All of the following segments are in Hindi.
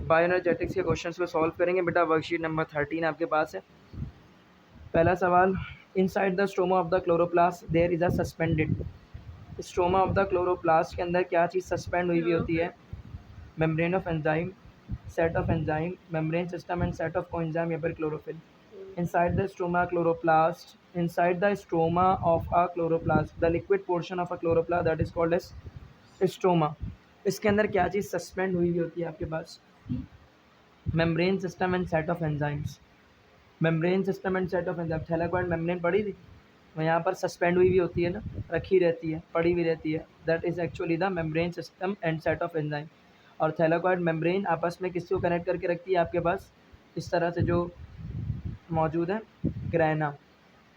बायोएनर्जेटिक्स के क्वेश्चंस को सॉल्व करेंगे बेटा। वर्कशीट नंबर 13 आपके पास है। पहला सवाल, inside the stoma of the chloroplast there is a suspended. Stoma of the chloroplast के अंदर क्या चीज़ सस्पेंड हुई होती है? Membrane of enzyme, set of enzyme, membrane system and set of coenzyme या फिर chlorophyll. inside the stroma chloroplast, inside the stroma of a chloroplast, the liquid portion of a chloroplast that is called as stoma. इसके अंदर क्या चीज़ सस्पेंड हुई होती है आपके पास? Membrane system and set of enzymes. Membrane system and set of enzyme, thylakoid membrane पड़ी थी, वो यहाँ पर सस्पेंड हुई भी होती है ना, रखी रहती है, पड़ी हुई रहती है। That is actually the membrane system and set of enzyme. और थैलाकोइड मेम्ब्रेन आपस में किसको कनेक्ट करके रखती है आपके पास? इस तरह से जो मौजूद है, ग्रैना।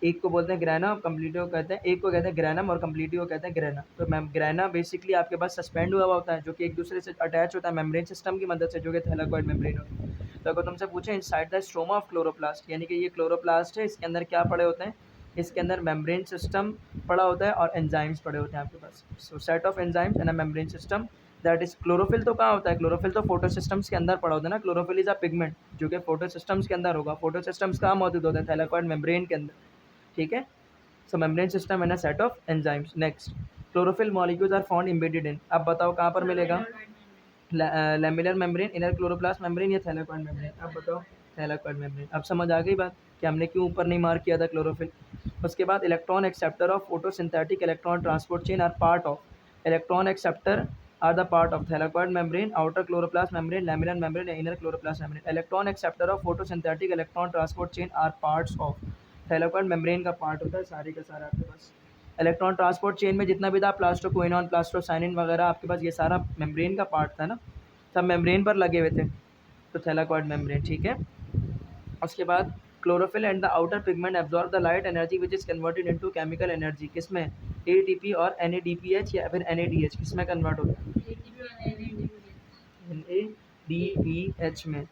एक को बोलते हैं ग्रैना और कम्प्लीटिव कहते हैं, एक को कहते हैं ग्रैनम और कम्प्लीटिव कहते हैं ग्रैना। तो ग्रैना बेसिकली आपके पास सस्पेंड हुआ होता है, जो कि एक दूसरे से अटैच होता है मेम्ब्रेन सिस्टम की मदद से, जो कि थैलाकोइड मेम्ब्रेन होती है। तो अगर तुमसे पूछे inside the stroma of chloroplast, यानी कि ये क्लोरोप्लास्ट है, इसके अंदर क्या पड़े होते हैं? इसके अंदर मेम्ब्रेन सिस्टम पड़ा होता है और एंजाइम्स पड़े होते हैं आपके पास। So set of enzymes and a membrane system that is chlorophyll. तो कहाँ होता है क्लोरोफिल? तो फोटो सिस्टम्स के अंदर पड़ा होता है ना। क्लोरोफिल इज अ पिगमेंट जो कि फोटो सिस्टम्स के अंदर होगा। फोटो सिस्टम्स कहाँ मौजूद होता है? थैलाकोइड मेम्ब्रेन के अंदर, ठीक है। So membrane system and a set of enzymes. Next, chlorophyll molecules are found embedded in. अब बताओ कहाँ पर मिलेगा? Lamellar membrane, inner chloroplast membrane या थैलाकोइड मेम्ब्रेन? अब बताओ। Thylakoid membrane. अब समझ आ गई बात कि हमने क्यों ऊपर नहीं मार्क किया था क्लोरोफिल। उसके बाद electron acceptor of photosynthetic electron transport chain are part of. Electron acceptor are the part of thylakoid membrane, outer chloroplast membrane, laminar membrane, inner chloroplast membrane. Electron acceptor of photosynthetic electron transport chain are parts of thylakoid membrane का पार्ट होता है सारे का सारा आपके पास। इलेक्ट्रॉन ट्रांसपोर्ट चेन में जितना भी था, प्लास्टोक्विनोन, प्लास्टोसाइनिन वगैरह आपके पास, ये सारा मेम्ब्रेन का पार्ट था ना, सब मेम्ब्रेन पर लगे हुए थे। तो थैलाकोइड मेम्ब्रेन, ठीक है। उसके बाद chlorophyll and the outer pigment absorb the light energy which is converted into chemical energy. किसमें? एटीपी और एनएडीपीएच या फिर एनएडीएच, किसमें कन्वर्ट होता है? एनएडीपीएच में।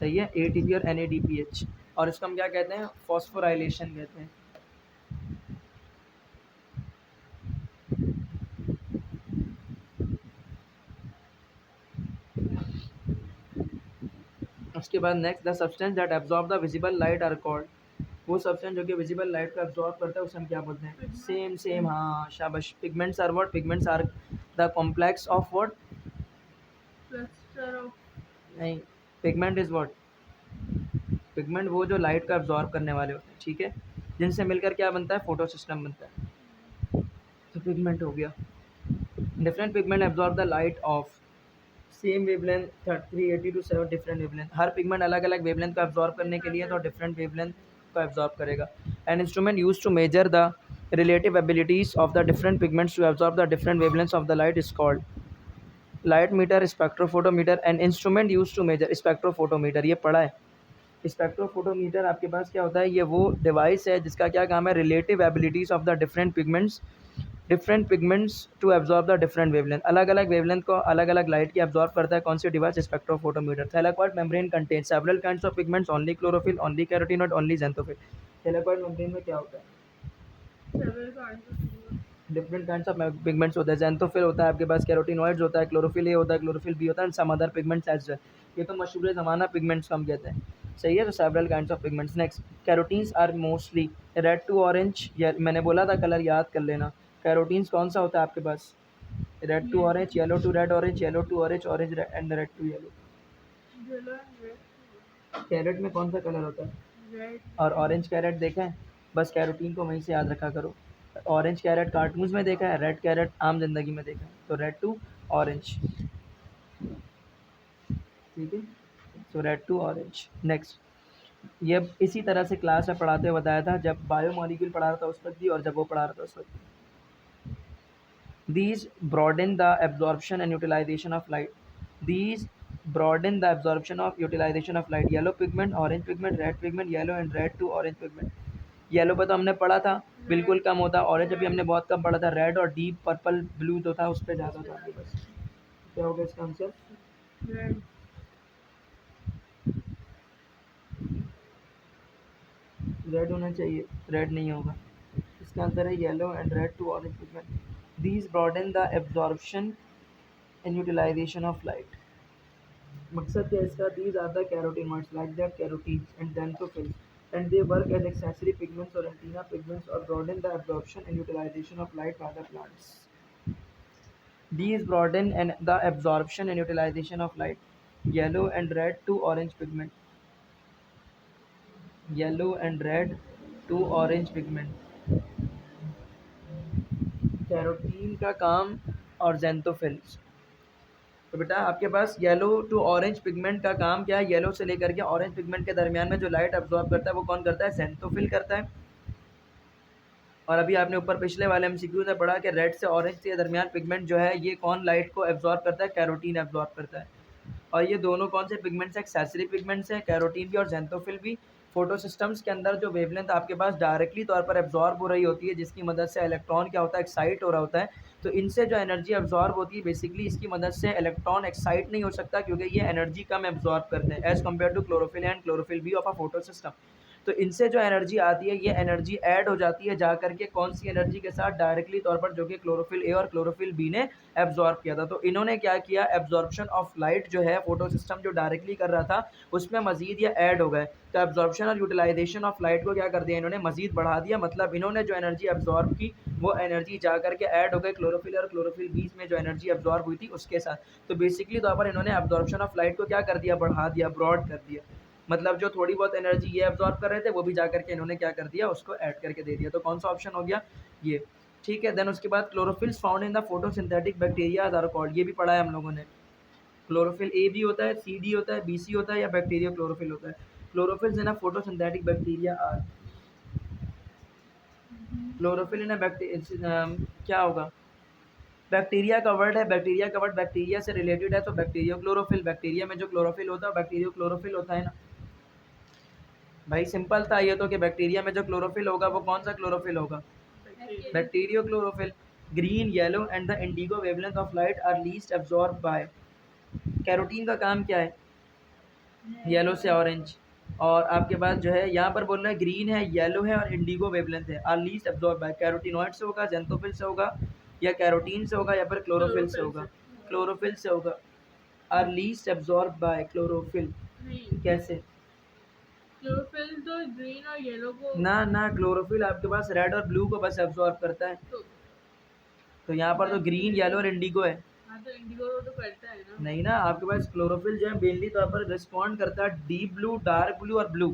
सही है, एटीपी और एनएडीपीएच। और इसको हम क्या कहते हैं? फॉस्फोराइलेशन कहते हैं। उसके बाद next, the substance that absorb the visible light are called. वो सब्सटेंस जो कि विजिबल लाइट को एब्जॉर्ब करता है उसे हम क्या बोलते हैं? सेम सेम, हाँ शाबाश। Pigments are what? Pigments are the complex of what? नहीं, पिगमेंट इज व्हाट? पिगमेंट वो जो लाइट का एब्जॉर्ब करने वाले होते हैं, ठीक है, जिनसे मिलकर क्या बनता है? फोटो सिस्टम बनता है। तो पिगमेंट हो गया। Different pigment absorb the light of same wavelength 380 to 7 different wavelength. हर पिगमेंट अलग अलग वेवलेंथ को एब्जॉर्ब करने के लिए तो डिफरेंट वेवलेंथ को एब्जॉर्ब करेगा। An instrument use to measure the relative abilities of the different pigments to absorb the different wavelengths of the light is called light meter, spectrophotometer. An instrument use to measure, spectrophotometer, ये पढ़ा है। स्पेक्ट्रोफोटोमीटर आपके पास क्या होता है? ये वो डिवाइस है जिसका क्या काम है? Relative abilities of the different pigments to absorb the different wavelength. अलग अलग वेवलेंथ को अलग अलग लाइट की एब्जॉर्ब करता है। कौन सी device? Spectrophotometer. Thylakoid membrane contain several kinds of pigments, only chlorophyll, only carotenoid, only xanthophyll. Thylakoid membrane में क्या होता है? डिफरेंट काइंड्स ऑफ पिगमेंट्स होता है। ज़ैंथोफिल होता है आपके पास, कैरोटीनॉइड्स होता है, क्लोरोफिल ए होता है, क्लोरोफिल बी होता है, and some other pigments as well. ये तो मशहूर ज़माना पिगमेंट्स हम कहते हैं। सही है। तो several kinds of pigments. Next, carotenes are mostly red to orange. मैंने बोला था कलर याद कर लेना। कैरोटीन्स कौन सा होता है आपके पास? Red to orange, yellow to red orange, yellow to orange, orange and red to yellow. Carrot में कौन सा कलर होता है? और ऑरेंज कैरेट देखा है? बस कैरोटीन को वहीं से याद रखा करो। ऑरेंज कैरेट कार्टून्स में देखा है, रेड कैरेट आम जिंदगी में देखा है। तो रेड टू ऑरेंज, ठीक है। सो रेड टू ऑरेंज। नेक्स्ट, ये इसी तरह से क्लास में पढ़ाते हुए बताया था, जब बायो मॉलिक्यूल पढ़ा रहा था उस वक्त भी और जब वो पढ़ा रहा था उस वक्त भी। These broaden the absorption and utilization of light. These broaden the absorption of utilization of light. Yellow pigment, orange pigment, red pigment, yellow and red to orange pigment. Yellow पे तो हमने पढ़ा था बिल्कुल कम होता, ऑरेंज अभी हमने बहुत कम पढ़ा था, रेड और डीप पर्पल ब्लू जो था उस पर ज़्यादा था आपके पास। क्या होगा इसका आंसर? रेड होना चाहिए, रेड नहीं होगा। इसका आंसर है yellow and red to orange pigment. These broaden the absorption and utilization of light. मकसद क्या है इसका? These are the carotenoids like that carotenes and xanthophyll and they work as accessory pigments or antenna pigments or broaden the absorption and utilization of light by the plants. These broaden and the absorption and utilization of light. Yellow and red to orange pigment. Yellow and red to orange pigment. Carotene का काम और जेंथोफिल्स। तो बेटा आपके पास येलो टू ऑरेंज पिगमेंट का काम क्या है? येलो से लेकर के ऑरेंज पिगमेंट के दरमियान में जो लाइट अब्जॉर्ब करता है वो कौन करता है? जेंथोफिल करता है। और अभी आपने ऊपर पिछले वाले एमसीक्यू में पढ़ा कि रेड से ऑरेंज के दरमियान पिगमेंट जो है ये कौन लाइट को एब्जॉर्ब करता है? कैरोटीन एब्जॉर्ब करता है। और ये दोनों कौन से पिगमेंट्स हैं? एक्सेसरी पिगमेंट्स हैं, कैरोटीन भी और जेंथोफिल भी। फोटो सिस्टम्स के अंदर जो वेवलेंथ आपके पास डायरेक्टली तौर पर एब्जॉर्ब हो रही होती है, जिसकी मदद से इलेक्ट्रॉन क्या होता है? एक्साइट हो रहा होता है। तो इनसे जो एनर्जी एब्जॉर्ब होती है बेसिकली इसकी मदद से इलेक्ट्रॉन एक्साइट नहीं हो सकता, क्योंकि ये एनर्जी कम एब्जॉर्ब करते हैं as compare to chlorophyll and chlorophyll B of a photo system. तो इनसे जो एनर्जी आती है ये एनर्जी ऐड हो जाती है जा करके कौन सी एनर्जी के साथ? डायरेक्टली तौर पर, जो कि क्लोरोफिल ए और क्लोरोफिल बी ने एब्जॉर्ब किया था। तो इन्होंने क्या किया? एब्जॉर्प्शन ऑफ लाइट जो है फोटो सिस्टम जो डायरेक्टली कर रहा था उसमें मजीद ये ऐड हो गए। तो एब्जॉर्प्शन और यूटिलाइजेशन ऑफ लाइट को क्या कर दिया इन्होंने? मजीद बढ़ा दिया। मतलब इन्होंने जो एनर्जी एब्जॉर्ब की वो एनर्जी जा करके ऐड हो गई क्लोरोफिल और क्लोरोफिल बीस में जो एनर्जी एब्जॉर्ब हुई थी उसके साथ। तो बेसिकली तौर पर इन्होंने एब्जॉर्प्शन ऑफ लाइट को क्या कर दिया? बढ़ा दिया, ब्रॉड कर दिया। मतलब जो थोड़ी बहुत एनर्जी ये एब्जॉर्ब कर रहे थे वो भी जा करके इन्होंने क्या कर दिया? उसको ऐड करके दे दिया। तो कौन सा ऑप्शन हो गया? ये। ठीक है। देन उसके बाद chlorophylls found in the photosynthetic bacteria are called, ये भी पढ़ा है हम लोगों ने। क्लोरोफिल ए भी होता है, सी डी होता है, बी सी होता है, या बैक्टीरिया क्लोरोफिल होता है। Chlorophylls in a photosynthetic bacteria are, chlorophyll in a bacteria क्या होगा? बैक्टीरिया का वर्ड है, बैक्टीरिया का वर्ड बैक्टीरिया से रिलेटेड है, तो बैक्टीरिया क्लोरोफिल। बैक्टीरिया में जो क्लोरोफिल होता है बैक्टीरिया क्लोरोफिल होता है ना भाई। सिंपल था ये तो कि बैक्टीरिया में जो क्लोरोफिल होगा वो कौन सा क्लोरोफिल होगा? Bacteriochlorophyll. Green, yellow and the indigo wavelength of light are least absorb by. Carotene का काम क्या है? येलो से ऑरेंज। और आपके पास जो है यहाँ पर बोल रहा है ग्रीन है, येलो है और इंडिगो वेवलेंथ है। Are least absorb by, carotenoid से होगा, जेंथोफिल से होगा, या कैरोटीन से होगा, या फिर क्लोरोफिल से होगा? क्लोरोफिल से होगा। Are least absorb by chlorophyll. कैसे? क्लोरोफिल तो ग्रीन और येलो को ना क्लोरोफिल आपके पास रेड और ब्लू को बस एब्जॉर्ब करता है। तो यहाँ पर तो ग्रीन, येलो और इंडिगो है। हाँ, तो इंडिगो तो करता है ना। नहीं ना, आपके पास क्लोरोफिल जो है मेनली तौर पर रिस्पॉन्ड करता है डीप ब्लू, डार्क ब्लू और ब्लू।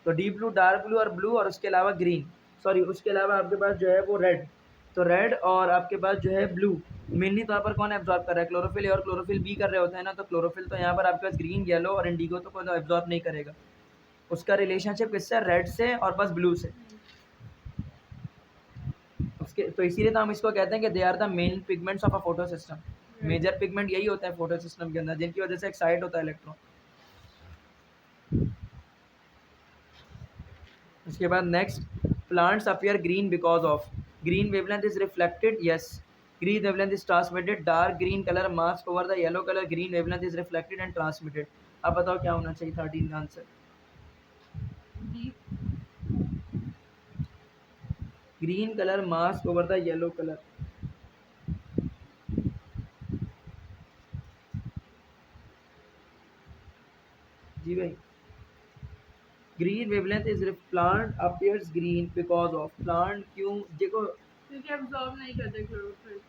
तो डीप ब्लू, डार्क ब्लू और ब्लू, और उसके अलावा ग्रीन, सॉरी उसके अलावा आपके पास जो है वो रेड। तो रेड और आपके पास जो है ब्लू मेनली तौर पर कौन एब्जॉर्ब कर रहा है? क्लोरोफिल ए और क्लोरोफिल बी कर रहे होते हैं ना। तो क्लोरोफिल तो यहाँ पर आपके पास ग्रीन, येलो और इंडिगो तो कोई एब्जॉर्ब नहीं करेगा। उसका रिलेशनशिप किससे? रेड से और बस ब्लू से। उसके तो इसीलिए तो हम इसको कहते हैं कि they are the main pigments of a photo system. Major pigment यही होता है फोटो सिस्टम के अंदर, जिनकी वजह से एक्साइट होता है इलेक्ट्रॉन। उसके बाद next, plants appear green because of. Green wavelength is reflected, yes. Green wavelength is transmitted, dark green colour mask over the yellow colour. Green wavelength is reflected and transmitted. अब बताओ क्या होना चाहिए 13 का answer? Green colour mask over the yellow colour. जी भाई। Green wavelength is plant appears green because of. Plant क्यों? देखो क्योंकि एब्जॉर्ब नहीं करते क्लोरोफिल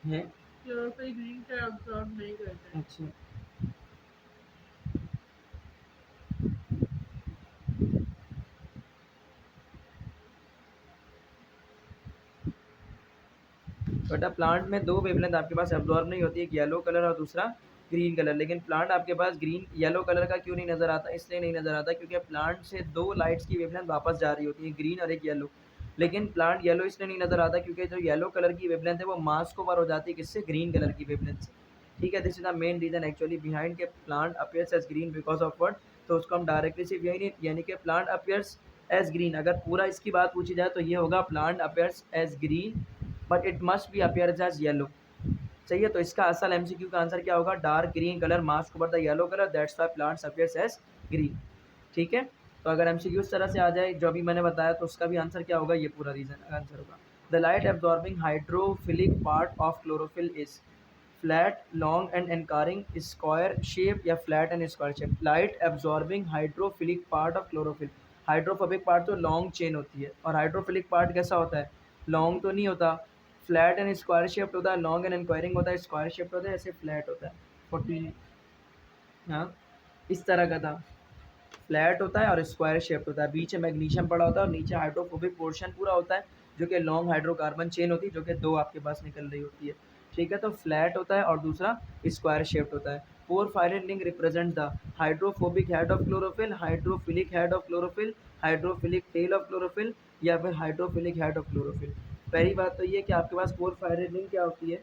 है। क्लोरोफिल ग्रीन का एब्जॉर्ब नहीं करते। अच्छा, बेटा प्लांट में दो वेवलेंथ आपके पास एब्जॉर्ब नहीं होती, एक येलो कलर और दूसरा ग्रीन कलर। लेकिन प्लांट आपके पास ग्रीन येलो कलर का क्यों नहीं नज़र आता? इसलिए नहीं नज़र आता क्योंकि प्लांट से दो लाइट्स की वेवलेंथ वापस जा रही होती है, ग्रीन और एक येलो। लेकिन प्लांट येलो इसलिए नहीं नज़र आता क्योंकि जो येलो कलर की वेवलेंथ है वो मास्क ओवर हो जाती है किससे? ग्रीन कलर की वेवलेंथ से। ठीक है, this is the main reason actually behind के plant appears as green because of what. तो उसको हम डायरेक्टली सिर्फ यही नहीं, यानी कि प्लांट अपियर्स एज ग्रीन, अगर पूरा इसकी बात पूछी जाए तो ये होगा plant appears as green but it must be appears as yellow. सही है। तो इसका असल एमसीक्यू का आंसर क्या होगा? Dark green colour mask over the yellow colour, that's why plants appears as green. ठीक है। तो अगर एमसीक्यू इस तरह से आ जाए जो अभी मैंने बताया तो उसका भी आंसर क्या होगा? ये पूरा रीजन आंसर होगा। The light absorbing hydrophilic part of chlorophyll is. Flat, long and anchoring, square shape या flat and square shape. Light absorbing hydrophilic part of chlorophyll. Hydrophobic part तो लॉन्ग चेन होती है, और हाइड्रोफिलिक पार्ट कैसा होता है, लॉन्ग तो नहीं होता। फ्लैट एंड स्क्वायर शेप्ड होता है, लॉन्ग एंड एनक्वायरिंग होता है, स्क्वायर शेप्ड होता है, ऐसे फ्लैट होता है। 14, हाँ, इस तरह का था। फ्लैट होता है और स्क्वायर शेप्ड होता है, बीच में मैग्नीशियम पड़ा होता है और नीचे हाइड्रोफोबिक पोर्शन पूरा होता है, जो कि लॉन्ग हाइड्रोकार्बन चेन होती है, जो कि दो आपके पास निकल रही होती है। ठीक है, तो फ्लैट होता है और दूसरा स्क्वायर शेप्ड होता है। Porphyrin ring represent the hydrophobic head of chlorophyll, hydrophilic head of chlorophyll, hydrophilic tail of chlorophyll, या फिर हाइड्रोफिलिक हेड ऑफ क्लोरोफिल। पहली बात तो ये कि आपके पास पोरफायरिन रिंग क्या होती है,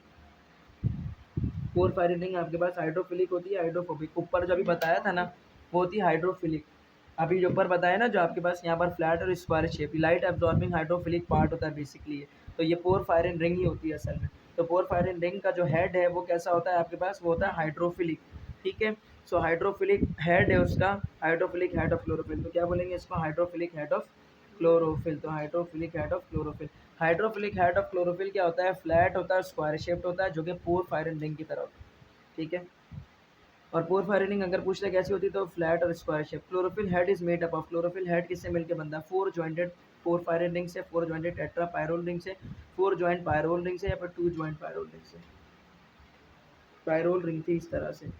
पोरफायरिन रिंग आपके पास हाइड्रोफिलिक होती है, हाइड्रोफोबिक। ऊपर जो अभी बताया था ना, वो होती है हाइड्रोफिलिक। अभी जो ऊपर बताया ना, जो आपके पास यहाँ पर फ्लैट और square shape, light absorbing hydrophilic part होता है बेसिकली ये। तो ये पोरफायरिन रिंग ही होती है असल में। तो पोरफायरिन रिंग का जो हेड है वो कैसा होता है आपके पास, वो होता है हाइड्रोफिलिक। ठीक है, सो हाइड्रोफिलिक हेड है उसका, हाइड्रोफिलिक हेड ऑफ क्लोरोफिल। तो क्या बोलेंगे इसको, हाइड्रोफिलिक हेड ऑफ क्लोरोफिल। तो hydrophilic head of chlorophyll. Hydrophilic head of chlorophyll क्या होता है, फ्लैट होता है, स्क्वायर शेप्ड होता है, जो कि पोरफायरिन रिंग की तरह होता है। ठीक है, और पोरफायरिन अगर पूछते कैसी होती है तो फ्लैट और square shape. Chlorophyll head is made up of, chlorophyll head किससे मिलकर बनता है, फोर जॉइंटेड पोरफायरिन रिंग से, four jointed tetra pyrrole ring से, फोर जॉइंट पायरोल रिंग से, या फिर टू जॉइंट पायरोल रिंग से। पायरोल रिंग थी इस तरह से।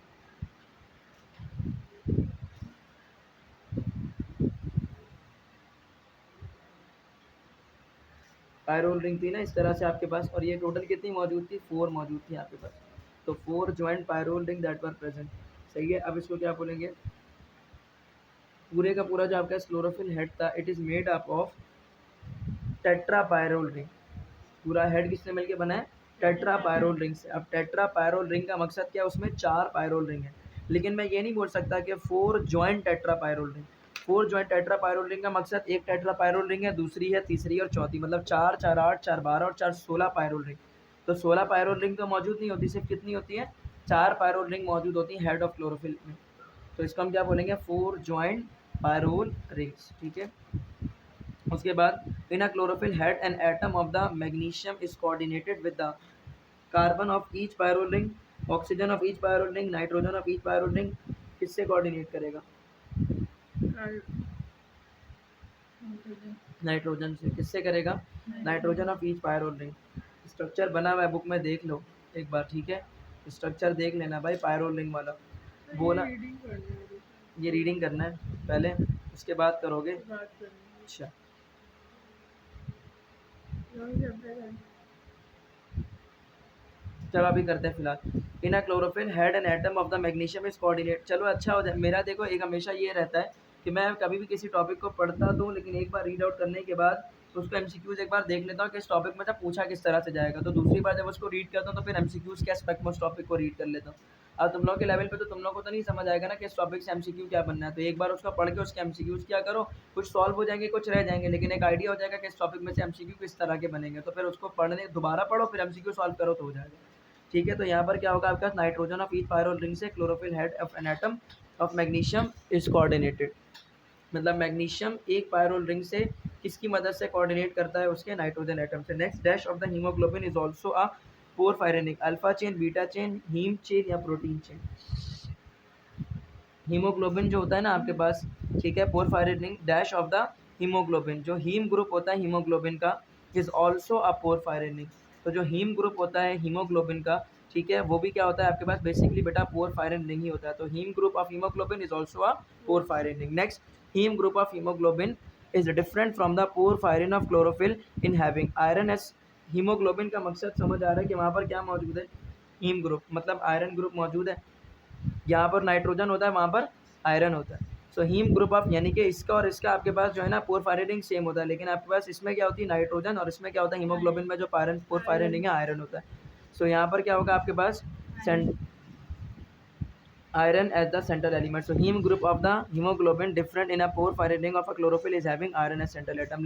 पायरोल रिंग थी ना इस तरह से आपके पास, और ये टोटल कितनी मौजूद थी, फोर मौजूद थी आपके पास। तो four joint pyrrole ring that were present. सही है, अब इसको क्या बोलेंगे, पूरे का पूरा जो आपका क्लोरोफिल हेड था, it is made up of tetra pyrrole ring. पूरा हेड किससे मिलके बना है, टेट्रा पायरोल रिंग से। अब टेट्रा पायरोल रिंग का मकसद क्या है, उसमें चार पायरोल रिंग है, लेकिन मैं ये नहीं बोल सकता कि four joint tetra pyrrole ring. Four joint tetra pyrrole ring का मकसद, एक टेट्रा पायरोल रिंग है, दूसरी है, तीसरी और चौथी, मतलब चार, चार आठ, चार बारह और चार 16 पायरोल रिंग। तो 16 पायरोल रिंग तो मौजूद नहीं होती, सिर्फ कितनी होती है, चार पायरोल रिंग मौजूद होती है हेड ऑफ क्लोरोफिल में। तो इसको हम क्या बोलेंगे, फोर जॉइंट पायरोल रिंग्स। ठीक है, उसके बाद in a chlorophyll head an atom of the magnesium is coordinated with the carbon of each pyrrole ring, oxygen of each pyrrole ring, nitrogen of each pyrrole ring. किससे कोऑर्डिनेट करेगा, नाइट्रोजन से। किससे करेगा, nitrogen of each pyrrole ring. Structure बना हुआ है बुक में, देख लो एक बार। ठीक है, स्ट्रक्चर देख लेना भाई पायरोल रिंग वाला। बोला ये रीडिंग करना है पहले, उसके बाद करोगे। अच्छा, चलो अभी करते हैं फिलहाल। In a chlorophyll head an atom of the magnesium is coordinate. चलो अच्छा हो जाए, मेरा देखो एक हमेशा ये रहता है कि मैं कभी भी किसी टॉपिक को पढ़ता तो, लेकिन एक बार रीड आउट करने के बाद उसको एमसीक्यूज एक बार देख लेता हूँ कि इस टॉपिक में जब पूछा किस तरह से जाएगा, तो दूसरी बार जब उसको रीड करता हूँ तो फिर एमसीक्यूज के एस्पेक्ट में उस टॉपिक को रीड कर लेता हूँ। अब तुम लोग के लेवल पे तो तुम लोग को तो नहीं समझ आएगा ना कि इस टॉपिक से एमसीक्यू क्या बनना है, तो एक बार उसका पढ़ के उसके एमसीक्यूज क्या करो, कुछ सॉल्व हो जाएंगे, कुछ रह जाएंगे, लेकिन एक आइडिया हो जाएगा कि इस टॉपिक में से एमसीक्यू किस तरह के बनेंगे। तो फिर उसको पढ़ने दोबारा पढ़ो, फिर एमसीक्यू सॉल्व करो तो हो जाएगा। ठीक है, तो यहाँ पर क्या होगा आपका, nitrogen of each pyrrole ring से chlorophyll head of an atom of magnesium is coordinated. मतलब मैग्नीशियम एक पायरोल रिंग से किसकी मदद से कोऑर्डिनेट करता है, उसके नाइट्रोजन एटम से। Next, dash of the haemoglobin is also a porphyrinic, alpha chain, beta chain, haem chain या प्रोटीन चेन। हीमोग्लोबिन जो होता है ना आपके पास, ठीक है, porphyrinic dash of the haemoglobin, जो हीम ग्रुप होता है हीमोग्लोबिन का, इज आल्सो अ पोरफायरिनिक। तो जो हीम ग्रुप होता है हीमोग्लोबिन का, ठीक है, वो भी क्या होता है आपके पास, बेसिकली बेटा पोरफायरिनिक ही होता है। तो haem group of haemoglobin is also a porphyrinic. Next, haem group of haemoglobin is different from the porphyrin of chlorophyll in having iron as. Haemoglobin का मकसद समझ आ रहा है कि वहाँ पर क्या मौजूद है, हीम ग्रुप मतलब आयरन ग्रुप मौजूद है। यहाँ पर नाइट्रोजन होता है, वहाँ पर आयरन होता है। सो हीम ग्रुप ऑफ, यानी कि इसका और इसका आपके पास जो है ना पोरफायरिन सेम होता है, लेकिन आपके पास इसमें क्या होती है नाइट्रोजन, और इसमें क्या होता है हीमोग्लोबिन में जो पोरफायरिन है आयरन होता है। सो यहाँ पर क्या होगा आपके पास, iron as the central element. So heme group of the hemoglobin different in a porphyrin ring of a chlorophyll is having iron as central atom.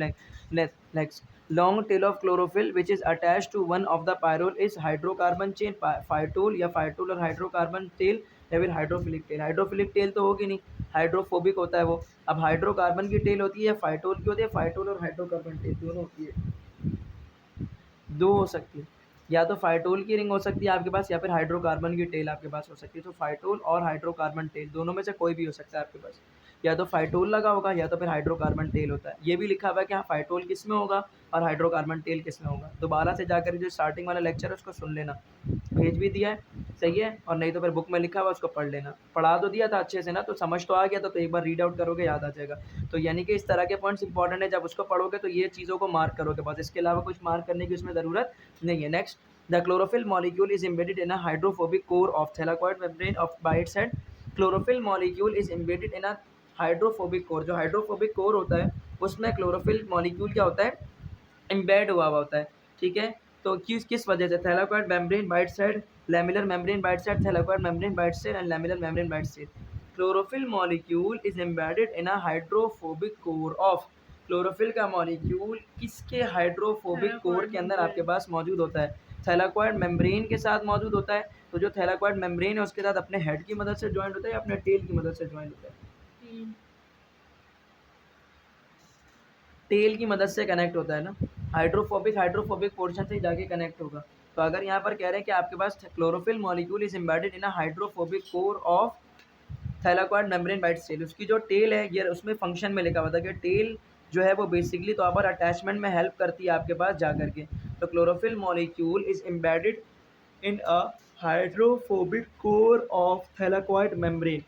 Next, long tail of chlorophyll which is attached to one of the pyrrole is hydrocarbon chain, phytol या phytol और hydrocarbon tail या फिर हाइड्रोफिलिक टेल। हाइड्रोफिलिक टेल तो होगी नहीं, हाइड्रोफोबिक होता है वो। अब हाइड्रोकार्बन की टेल होती है, फाइटोल की होती है, फाइटोल और हाइड्रोकार्बन टेल दोनों होती है, दो हो सकती है। या तो फाइटोल की रिंग हो सकती है आपके पास, या फिर हाइड्रोकार्बन की टेल आपके पास हो सकती है। तो फाइटोल और हाइड्रोकार्बन टेल दोनों में से कोई भी हो सकता है आपके पास, या तो फाइटोल लगा होगा या तो फिर हाइड्रोकार्बन टेल होता है। ये भी लिखा हुआ है कि हाँ फाइटोल किस में होगा और हाइड्रोकार्बन टेल किस में होगा। दोबारा से जाकर जो स्टार्टिंग वाला लेक्चर है उसको सुन लेना, भेज भी दिया है, सही है, और नहीं तो फिर बुक में लिखा हुआ उसको पढ़ लेना। पढ़ा तो दिया था अच्छे से ना, तो समझ तो आ गया था, तो एक बार रीड आउट करोगे याद आ जाएगा। तो यानी कि इस तरह के पॉइंट्स इंपॉर्टेंट है, जब उसको पढ़ोगे तो ये चीज़ों को मार्क करोगे बस, इसके अलावा कुछ मार्क करने की उसमें ज़रूरत नहीं है। Next, the chlorophyll molecule is embedded in a hydrophobic core of thylakoid membrane of by its head. Chlorophyll molecule is embedded in a hydrophobic core, जो हाइड्रोफोबिक कोर होता है उसमें क्लोरोफिल मॉलिक्यूल क्या होता है, एम्बेड हुआ हुआ होता है, ठीक है। तो किस किस वजह से, thylakoid membrane by its side, lamellar membrane by its side, thylakoid membrane by its side and lamellar membrane by its side. Chlorophyll molecule is embedded in a hydrophobic core of, chlorophyll का मॉलिक्यूल किसके हाइड्रोफोबिक कोर के अंदर आपके पास मौजूद होता है, थैलाकोइड मेम्ब्रेन के साथ मौजूद होता है। तो जो थैलाकोइड मेम्ब्रेन है उसके साथ अपने हेड की मदद से ज्वाइंट होता है या अपने टेल की मदद से ज्वाइंट होता है, टेल की मदद से कनेक्ट होता है ना, हाइड्रोफोबिक पोर्शन से जाके कनेक्ट होगा। तो अगर यहाँ पर कह रहे हैं कि आपके पास chlorophyll molecule is embedded in a hydrophobic core of thylakoid membrane bite cell, उसकी जो टेल है ये उसमें फंक्शन में लिखा हुआ था कि टेल जो है वो बेसिकली तो पर अटैचमेंट में हेल्प करती है आपके पास जा करके। तो chlorophyll molecule is embedded in a hydrophobic core of thylakoid membrane,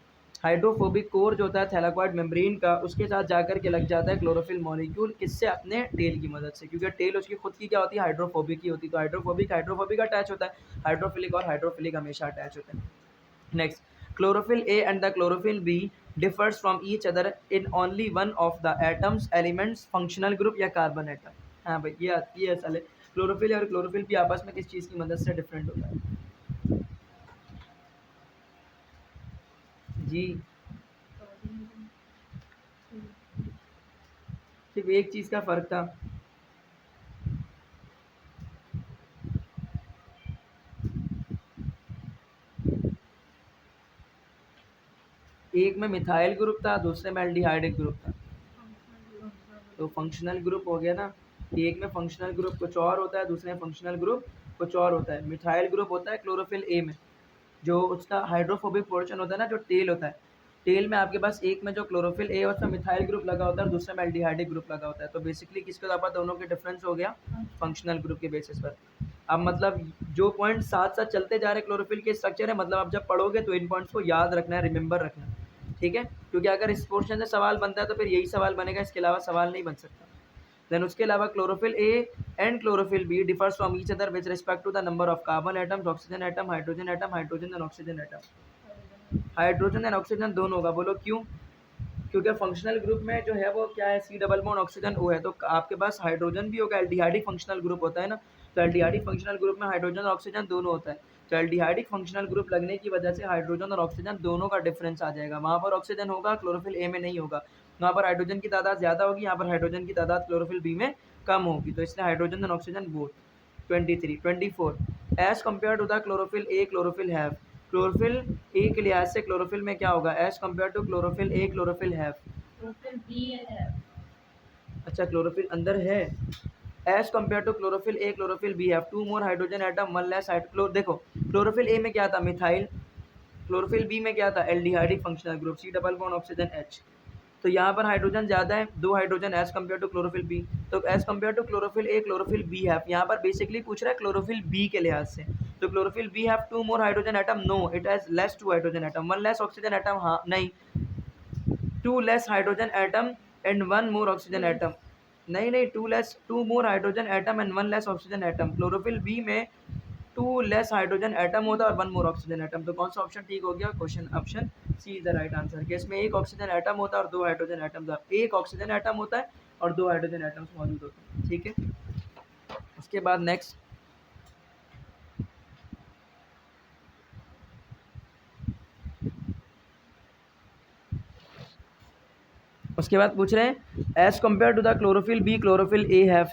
hydrophobic core जो होता है थैलाकोइड मेम्ब्रेन का, उसके साथ जाकर के लग जाता है क्लोरोफिल मॉलिक्यूल, किससे, अपने टेल की मदद से, क्योंकि टेल उसकी खुद की क्या होती है, हाइड्रोफोबिक ही होती है। तो हाइड्रोफोबिक हाइड्रोफोबिक अटैच होता है, हाइड्रोफिलिक और हाइड्रोफिलिक हमेशा अटैच होते हैं। Next, chlorophyll A and the chlorophyll B differs from each other in only one of the atoms, elements, functional group या कार्बन एटम। हाँ भाई ये असल है, क्लोरोफिल और क्लोरोफिल भी आपस में किस चीज़ की मदद से डिफरेंट होता है जी, सिर्फ एक चीज़ का फ़र्क था, एक में मिथाइल ग्रुप था दूसरे में एल्डिहाइडिक ग्रुप था। तो फंक्शनल ग्रुप हो गया ना, एक में फंक्शनल ग्रुप कुछ और होता है, दूसरे में फंक्शनल ग्रुप कुछ और होता है। मिथाइल ग्रुप होता है क्लोरोफिल ए में, जो उसका हाइड्रोफोबिक पोर्शन होता है ना, जो टेल होता है, टेल में आपके पास एक में जो क्लोरोफिल ए है उसमें मिथाइल ग्रुप लगा होता है और दूसरे में एल्डिहाइडिक ग्रुप लगा होता है। तो बेसिकली किसके आधार पर दोनों के डिफरेंस हो गया, फंक्शनल ग्रुप के बेसिस पर। अब मतलब जो पॉइंट साथ साथ चलते जा रहे क्लोरोफिल के स्ट्रक्चर है, मतलब आप जब पढ़ोगे तो इन पॉइंट्स को याद रखना है, रिमेंबर रखना है, ठीक है, क्योंकि अगर इस पोर्शन से सवाल बनता है तो फिर यही सवाल बनेगा, इसके अलावा सवाल नहीं बन सकता। देन उसके अलावा chlorophyll a and chlorophyll b differs from each other with respect to the number of carbon atoms, oxygen atom, hydrogen atom, hydrogen and oxygen atom. Hydrogen and oxygen दोनों होगा, बोलो क्यों, क्योंकि फंक्शनल ग्रुप में जो है वो क्या है, सी डबल बॉन्ड ऑक्सीजन ओ है, तो आपके पास हाइड्रोजन भी होगा, एल्डिहाइडिक फंक्शनल ग्रुप होता है ना, तो एल्डिहाइडिक फंक्शनल ग्रुप में हाइड्रोजन और ऑक्सीजन दोनों होता है। तो एल्डिहाइडिक फंक्शनल ग्रुप लगने की वजह से हाइड्रोजन और ऑक्सीजन दोनों का डिफरेंस आ जाएगा, वहाँ पर ऑक्सीजन होगा क्लोरोफिल ए में नहीं होगा, वहाँ पर हाइड्रोजन की तादाद ज़्यादा होगी, यहाँ पर हाइड्रोजन की तादाद क्लोरोफिल बी में कम होगी, तो इसलिए hydrogen and oxygen both. 23 24 as compare to the chlorophyll A chlorophyll have, chlorophyll A के लिहाज से क्लोरोफिल में क्या होगा, as compare to chlorophyll A chlorophyll have, अच्छा क्लोरोफिल अंदर है, as compare to chlorophyll A chlorophyll B have two more hydrogen atom one less देखो क्लोरोफिल ए में क्या था, मिथाइल, क्लोरोफिल बी में क्या था, aldehydic functional group, C double bond oxygen H. तो यहाँ पर हाइड्रोजन ज़्यादा है, 2 hydrogen as compare to chlorophyll B, तो as compare to chlorophyll A chlorophyll B have, यहाँ पर बेसिकली पूछ रहा है क्लोरोफिल बी के लिहाज से, तो chlorophyll B have 2 more hydrogen atom, no it has less 2 hydrogen atom, 1 less oxygen atom, हाँ नहीं, 2 less hydrogen atom and 1 more oxygen atom, नहीं 2 more hydrogen atom and 1 less oxygen atom. Chlorophyll B में 2 लेस हाइड्रोजन एटम होता है और 1 मोर ऑक्सीजन एटम, तो कौन सा ऑप्शन ठीक हो गया, question option C is the right answer, कि इसमें एक ऑक्सीजन एटम होता है और 2 हाइड्रोजन एटम, एक ऑक्सीजन एटम होता है और 2 हाइड्रोजन एटम्स मौजूद होते हैं, ठीक है। उसके बाद नेक्स्ट, उसके बाद पूछ रहे हैं as compare to the chlorophyll b chlorophyll a have,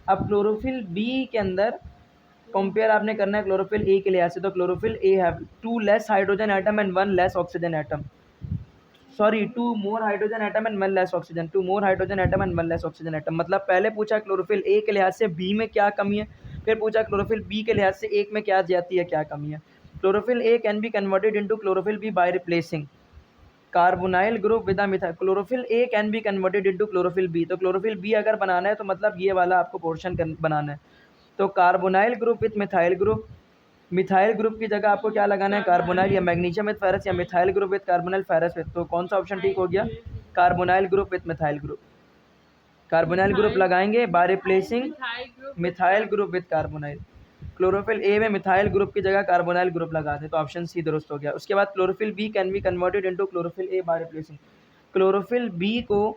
अब क्लोरोफिल बी के अंदर कंपेयर आपने करना है क्लोरोफिल ए के लिहाज से, तो chlorophyll a have 2 less hydrogen atom and 1 less oxygen atom, sorry 2 more hydrogen atom and 1 less oxygen, 2 more hydrogen atom and 1 less oxygen atom, मतलब पहले पूछा क्लोरोफिल ए के लिहाज से बी में क्या कमी है, फिर पूछा क्लोरोफिल बी के लिहाज से एक में क्या ज्यादती है क्या कमी है। Chlorophyll a can be converted into chlorophyll b by replacing carbonyl group with methyl. Chlorophyll a can be converted into chlorophyll B, तो क्लोरोफिल बी अगर बनाना है तो मतलब ये वाला आपको पोर्शन बनाना है। तो carbonyl group with methyl group, methyl group की जगह आपको क्या लगाना है, कार्बोनाइल या मैग्नीशियम विथ फेरस या methyl group with carbonyl ferrous with. तो कौन सा ऑप्शन ठीक हो गया, carbonyl group with methyl group. Carbonyl group लगाएंगे by replacing methyl group with carbonyl. Chlorophyll A में मिथाइल ग्रुप की जगह कार्बोनाइल ग्रुप लगा दें, तो ऑप्शन सी दुरुस्त हो गया। उसके बाद chlorophyll b can be converted into chlorophyll a by replacing. Chlorophyll b को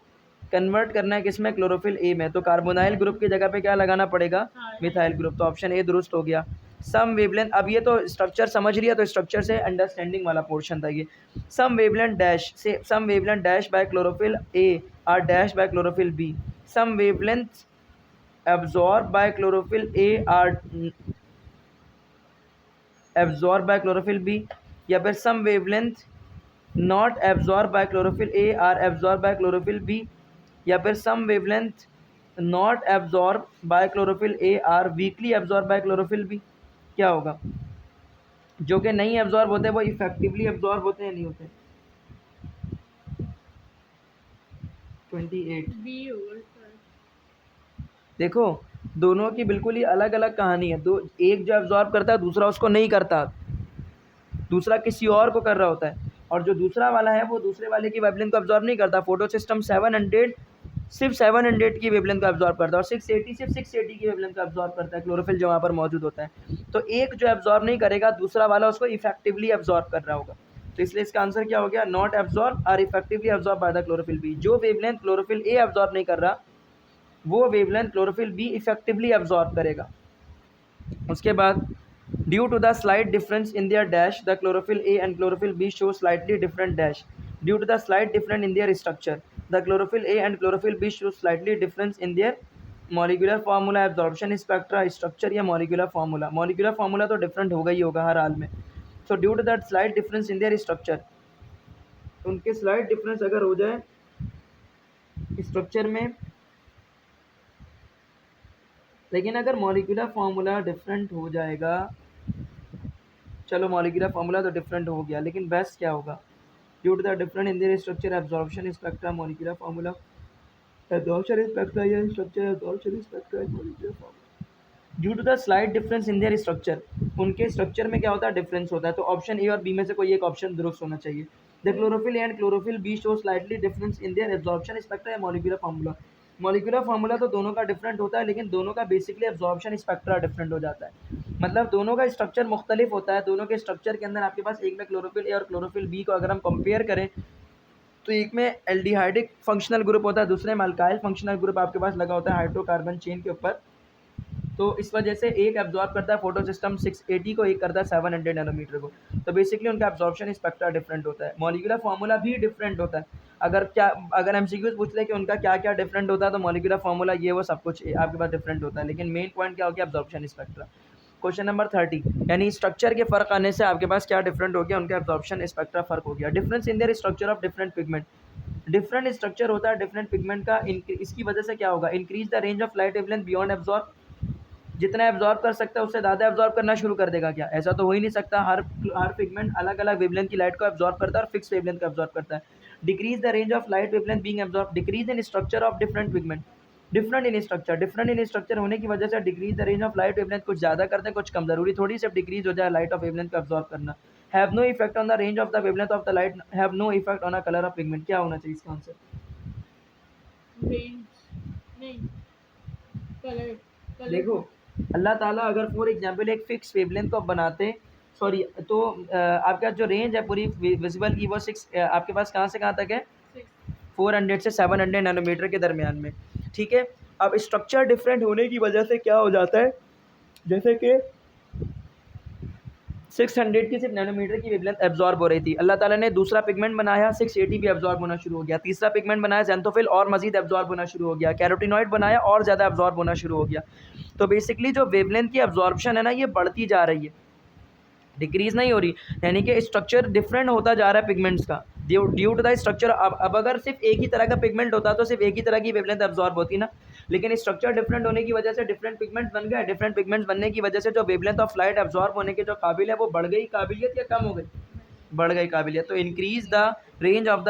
कन्वर्ट करना है किसमें, क्लोरोफिल ए में, तो कार्बोनाइल ग्रुप की जगह पे क्या लगाना पड़ेगा, मिथाइल ग्रुप। तो ऑप्शन ए दुरुस्त हो गया। सम वेवलेंथ, अब ये तो स्ट्रक्चर समझ रही है, तो स्ट्रक्चर से अंडरस्टैंडिंग वाला पोर्शन था ये। सम वेवलेंथ डैश से some wavelength dash by chlorophyll A or dash by chlorophyll B. Some wavelength absorbed by chlorophyll A are absorbed by chlorophyll B, या फिर some wavelength not absorbed by chlorophyll A are absorbed by chlorophyll B, या फिर some wavelength not absorbed by chlorophyll A are weakly absorbed by chlorophyll B। क्या होगा, जो कि नहीं एब्जॉर्ब होते वो इफेक्टिवली एब्जॉर्ब होते हैं नहीं होते। 28 बी होगा सर। देखो दोनों की बिल्कुल ही अलग अलग कहानी है। दो, एक जो एब्जॉर्ब करता है दूसरा उसको नहीं करता, दूसरा किसी और को कर रहा होता है। और जो दूसरा वाला है वो दूसरे वाले की वेवलेंथ को एब्जॉर्ब नहीं करता। फोटो सिस्टम 700 सिर्फ 700 की वेवलेंथ को एब्जॉर्ब करता है, और 680 सिर्फ 680 की वेवलेंथ को एब्जॉर्ब करता है क्लोरोफिल जो वहाँ पर मौजूद होता है। तो एक जो एब्जॉर्ब नहीं करेगा दूसरा वाला उसको इफेक्टिवली एब्जॉर्ब कर रहा होगा। तो इसलिए इसका आंसर क्या हो गया, not absorb are effectively absorb by the chlorophyll b. जो वेवलेंथ क्लोरोफिल ए एब्जॉर्ब नहीं कर रहा वो wavelength chlorophyll b effectively absorb करेगा। उसके बाद due to the slight difference in their dash the chlorophyll a and chlorophyll b show slightly different dash. Due to the slight different in their structure the chlorophyll a and chlorophyll b show slightly difference in their molecular formula, absorption spectra, structure या मॉलिक्यूलर फार्मूला। मॉलिक्यूलर फार्मूला तो डिफरेंट होगा ही होगा हर हाल में। So due to that slight difference in their structure, उनके स्लाइट डिफरेंस अगर हो जाए स्ट्रक्चर में, लेकिन अगर मॉलिक्यूलर फार्मूला डिफरेंट हो जाएगा, चलो मॉलिक्यूलर फार्मूला तो डिफरेंट हो गया, लेकिन बेस्ट क्या होगा, due to the different in their structure absorption spectra molecular formula, absorption spectra या structure absorption spectra molecular formula. Due to the slight difference in their structure, उनके स्ट्रक्चर में क्या होता है, डिफरेंस होता है। तो ऑप्शन ए और बी में से कोई एक ऑप्शन दुरुस्त होना चाहिए। The chlorophyll and chlorophyll b show slightly difference in their absorption spectra या मॉलिक्यूलर फार्मूला। मॉलिक्यूलर फार्मूला तो दोनों का डिफरेंट होता है, लेकिन दोनों का बेसिकली एब्जॉर्प्शन स्पेक्ट्रा डिफरेंट हो जाता है। मतलब दोनों का स्ट्रक्चर मुख्तलिफ होता है। दोनों के स्ट्रक्चर के अंदर आपके पास एक में क्लोरोफिल ए और क्लोरोफिल बी को अगर हम कंपेयर करें तो एक में एल्डिहाइडिक फंक्शनल ग्रुप होता है, दूसरे में अल्काइल फंक्शनल ग्रुप आपके पास लगा होता है हाइड्रोकार्बन चेन के ऊपर। तो इस वजह से एक एब्जॉर्ब करता है फोटो सिस्टम 680 को, एक करता है 700 नैनोमीटर को। तो बेसिकली उनका एब्जॉर्प्शन स्पेक्ट्रा डिफरेंट होता है। मॉलिक्यूलर फार्मूला भी डिफरेंट होता है। अगर एमसीक्यूज पूछ ले कि उनका क्या क्या डिफरेंट होता है, तो मॉलिक्यूलर फार्मूला ये वो सब कुछ आपके पास डिफरेंट होता है, लेकिन मेन पॉइंट क्या हो गया, एब्जॉर्प्शन स्पेक्ट्रा। क्वेश्चन नंबर 30, यानी स्ट्रक्चर के फर्क आने से आपके पास क्या डिफरेंट हो गया, उनका एब्जॉर्प्शन स्पेक्ट्रा फर्क हो गया। Difference in their structure of different pigment, different structure होता है डिफरेंट पिगमेंट का। इसकी वजह से क्या होगा, increase the range of light wavelength beyond absorb, जितना एब्जॉर्ब कर सकता है उससे ज़्यादा एब्जॉर्ब करना शुरू कर देगा क्या, ऐसा तो हो ही नहीं सकता। हर पिगमेंट अलग अलग वेवलेंथ की लाइट को एब्जॉर्ब करता है और फिक्स वेवलेंथ को एब्जॉर्ब करता है। Decrease the range of light wavelength being absorb, decrease in structure of different pigment, different in structure, different in structure होने की वजह से decrease the range of light wavelength, कुछ ज़्यादा करते हैं कुछ कम, जरूरी थोड़ी सिर्फ डिक्रीज हो जाए लाइट ऑफ वेवलेंथ को एब्जॉर्ब करना। Have no effect on the range of the wavelength of the light, have no effect on a colour of pigment. क्या होना चाहिए इसका आंसर, रेंज नहीं, कलर देखो अल्लाह ताला अगर फॉर एग्जांपल एक फिक्स वेवलेंथ को बनाते, सॉरी तो आपका जो रेंज है पूरी विजिबल की वो 6 आपके पास कहाँ से कहाँ तक है, 400 से 700 नैनोमीटर के दरमियान में, ठीक है। अब स्ट्रक्चर डिफरेंट होने की वजह से क्या हो जाता है, जैसे कि 600 की सिर्फ नैनोमीटर की वेवलेंथ एब्जॉर्ब हो रही थी, अल्लाह ताला ने दूसरा पिगमेंट बनाया 680 भी एब्जॉर्ब होना शुरू हो गया, तीसरा पिगमेंट बनाया ज़ैंथोफिल और मजीद एब्जॉर्ब होना शुरू हो गया, कैरोटिनॉइड बनाया और ज़्यादा एब्जॉर्ब होना शुरू हो गया। तो बेसिकली जो वेवलेंथ की एब्जॉर्प्शन है ना ये बढ़ती जा रही है, डिक्रीज नहीं हो रही, यानी कि स्ट्रक्चर डिफरेंट होता जा रहा है पिगमेंट्स का ड्यू टू द स्ट्रक्चर। अब अगर सिर्फ एक ही तरह का पिगमेंट होता तो सिर्फ एक ही तरह की वेवलेंथ एब्जॉर्ब होती ना, लेकिन स्ट्रक्चर डिफरेंट होने की वजह से डिफरेंट पिगमेंट्स बन गए। डिफरेंट पिगमेंट्स बनने की वजह से जो वेवलेंथ ऑफ लाइट एब्जॉर्ब होने के जो काबिल है वो बढ़ गई काबिलियत या कम हो गई? बढ़ गई काबिलियत। तो increase the range of the